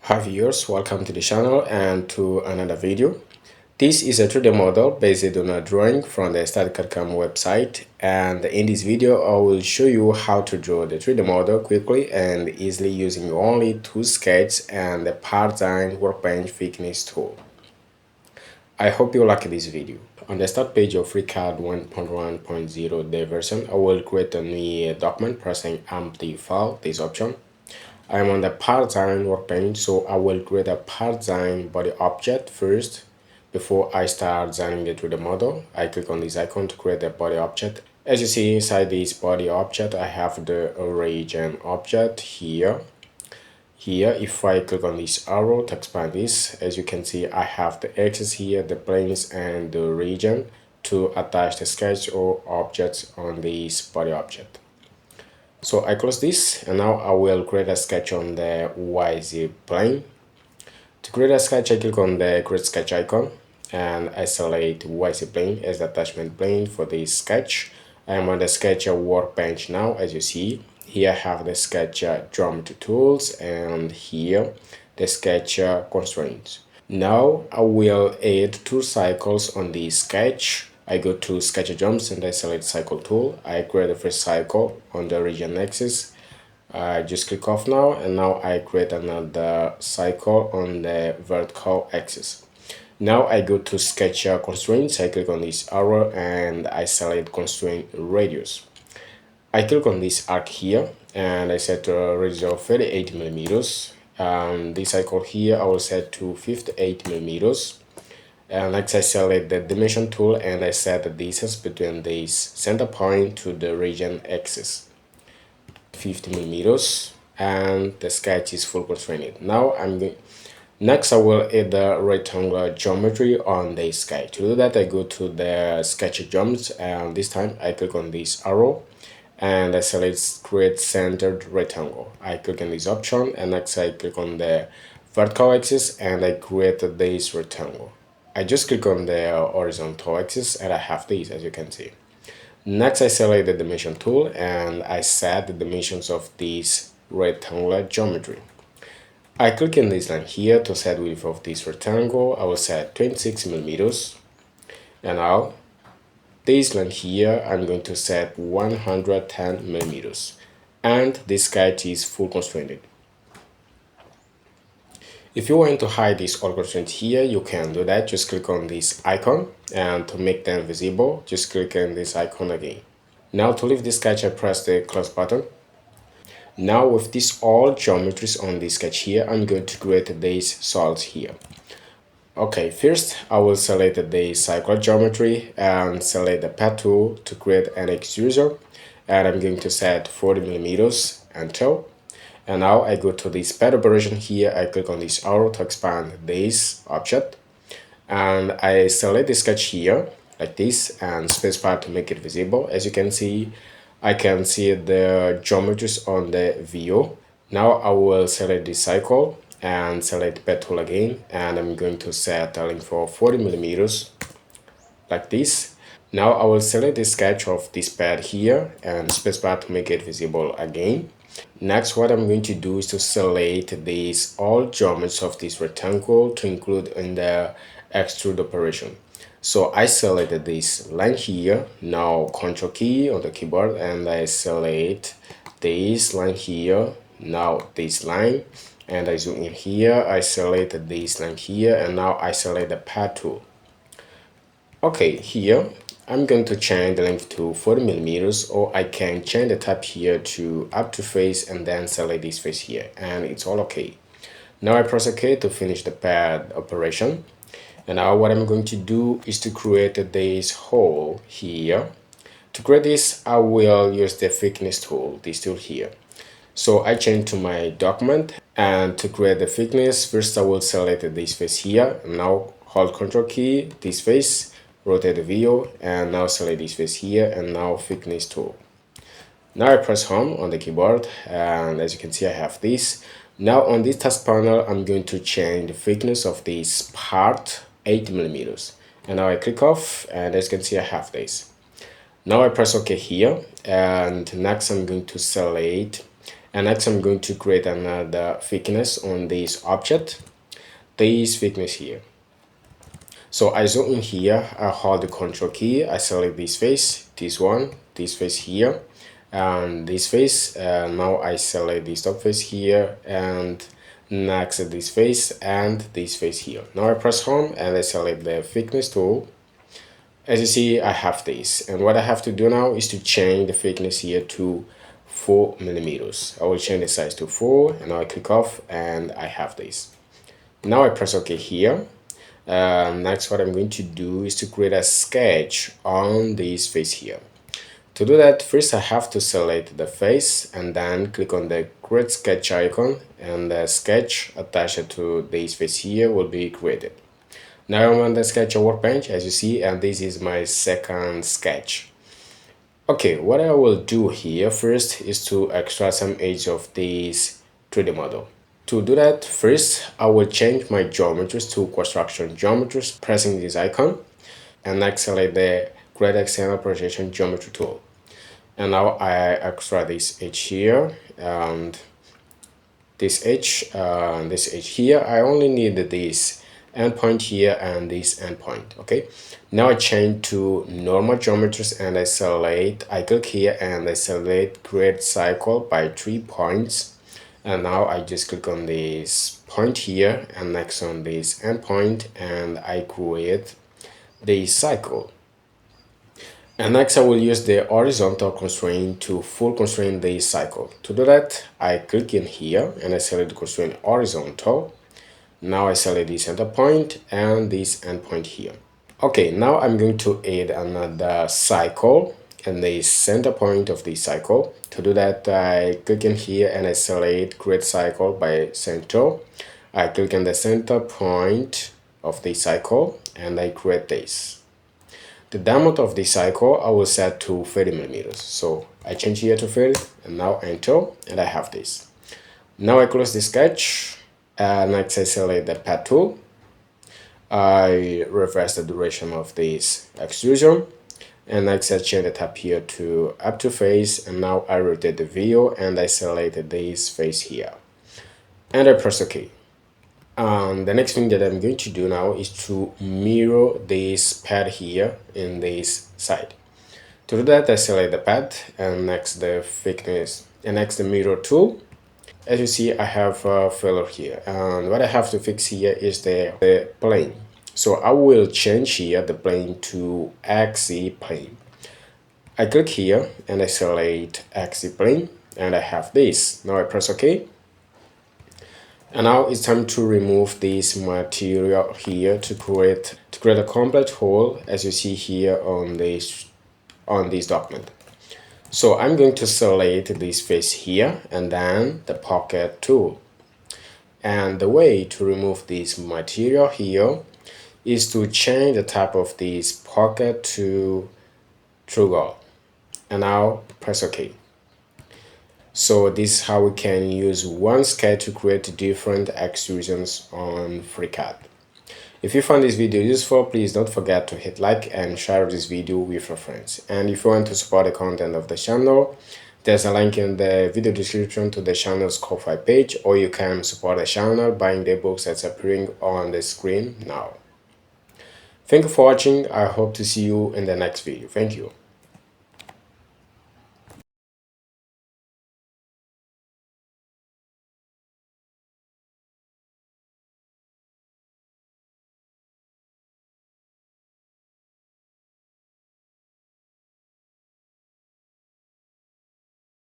Hi viewers, welcome to the channel and to another video. This is a 3D model based on a drawing from the StudycadCAM website, and in this video I will show you how to draw the 3D model quickly and easily using only two sketches and the PartDesign workbench thickness tool. I hope you like this video. On the start page of FreeCAD 1.1.0 the version, I will create a new document pressing empty file, this option. I'm on the PartDesign workbench, so I will create a PartDesign body object first. Before I start designing the 3D model, I click on this icon to create a body object. As you see inside this body object, I have the origin object here. If I click on this arrow to expand this, as you can see, I have the axis here, the planes, and the region to attach the sketch or objects on this body object. So I close this, and now I will create a sketch on the YZ plane. To create a sketch, I click on the create sketch icon and I select YZ plane as the attachment plane for this sketch. I am on the sketch workbench now. As you see, here I have the sketch geometry tools and here the sketch constraints. Now I will add two cycles on the sketch. I go to sketch jumps and I select cycle tool. I create the first cycle on the region axis. I just click off now, and now I create another cycle on the vertical axis. Now I go to sketch constraints. I click on this arrow and I select constraint radius. I click on this arc here and I set a radius of 38 millimeters. This cycle here I will set to 58 millimeters. And next I select the dimension tool and I set the distance between this center point to the region axis, 50 millimeters, and the sketch is full constrained. Now next I will add the rectangular geometry on the sketch. To do that, I go to the sketch jumps and this time I click on this arrow and I select create centered rectangle. I click on this option and next I click on the vertical axis and I create this rectangle. I just click on the horizontal axis and I have this, as you can see. Next I select the dimension tool and I set the dimensions of this rectangular geometry. I click on this line here to set width of this rectangle. I will set 26 millimeters, and now this line here I'm going to set 110 millimeters, and this sketch is full constrained. If you want to hide these all constraints here, you can do that. Just click on this icon, and to make them visible, just click on this icon again. Now to leave this sketch, I press the close button. Now with these all geometries on this sketch here, I'm going to create these solids here. Okay, first I will select the circular geometry and select the path tool to create an extrusion, and I'm going to set 40 millimeters until. And now I go to this pad operation here. I click on this arrow to expand this object, and I select the sketch here like this and spacebar to make it visible. As you can see, I can see the geometries on the view. Now I will select this cycle and select pad tool again, and I'm going to set a length for 40 millimeters like this. Now I will select the sketch of this pad here and spacebar to make it visible again. Next, what I'm going to do is to select these all geometries of this rectangle to include in the extrude operation. So I selected this line here. Now Control key on the keyboard and I select this line here. Now this line, and I zoom in here. I select this line here, and now I select the pad tool. Okay, here I'm going to change the length to 40 millimeters, or I can change the type here to up to face and then select this face here, and it's all okay. Now I press OK to finish the pad operation. And now what I'm going to do is to create this hole here. To create this, I will use the thickness tool, this tool here. So I change to my document, and to create the thickness, first I will select this face here, and now hold Control key, this face, rotate the view, and now select this face here, and now thickness tool. Now I press home on the keyboard, and as you can see I have this. Now on this task panel I'm going to change the thickness of this part 8 millimeters, and now I click off, and as you can see I have this. Now I press OK here, and next I'm going to select And next I'm going to create another thickness on this object, this thickness here. So I zoom in here, I hold the control key, I select this face, this one, this face here, and this face. Now I select this top face here, and next this face and this face here. Now I press home and I select the thickness tool. As you see, I have this, and what I have to do now is to change the thickness here to 4 millimeters. I will change the size to 4, and now I click off and I have this. Now I press OK here. Next, what I'm going to do is to create a sketch on this face here. To do that, first I have to select the face and then click on the create sketch icon, and the sketch attached to this face here will be created. Now I'm on the sketch workbench, as you see, and this is my second sketch. Okay, what I will do here first is to extract some edges of this 3D model. To do that, first I will change my geometries to construction geometries, pressing this icon, and next select the create external projection geometry tool. And now I extract this edge here and this edge here. I only need this endpoint here and this endpoint. Okay, now I change to normal geometries and I click here and I select create cycle by 3 points, and now I just click on this point here and next on this endpoint and I create the cycle. And next I will use the horizontal constraint to full constrain the cycle. To do that, I click in here and I select the constraint horizontal. Now I select the center point and this endpoint here. Okay, now I'm going to add another cycle and the center point of the cycle. To do that, I click in here and I select create cycle by center. I click on the center point of the cycle and I create this. The diameter of the cycle I will set to 30 millimeters. So I change here to 30 and now enter and I have this. Now I close the sketch and next I select the path tool. I reverse the duration of this extrusion and next I change the tab here to up to face, and now I rotate the view and I select this face here and I press OK. The next thing that I'm going to do now is to mirror this pad here in this side. To do that, I select the pad and next the thickness and next the mirror tool. As you see, I have a failure here, and what I have to fix here is the plane. So I will change here the plane to axis plane. I click here and I select axis plane and I have this. Now I press OK. And now it's time to remove this material here to create a complete hole, as you see here on this document. So I'm going to select this face here and then the pocket tool. And the way to remove this material here is to change the type of this pocket to true all. And now press OK. So this is how we can use one sketch to create different extrusions on FreeCAD. If you found this video useful, please don't forget to hit like and share this video with your friends. And if you want to support the content of the channel, there's a link in the video description to the channel's Ko-Fi page, or you can support the channel buying the books that's appearing on the screen now. Thank you for watching. I hope to see you in the next video. Thank you.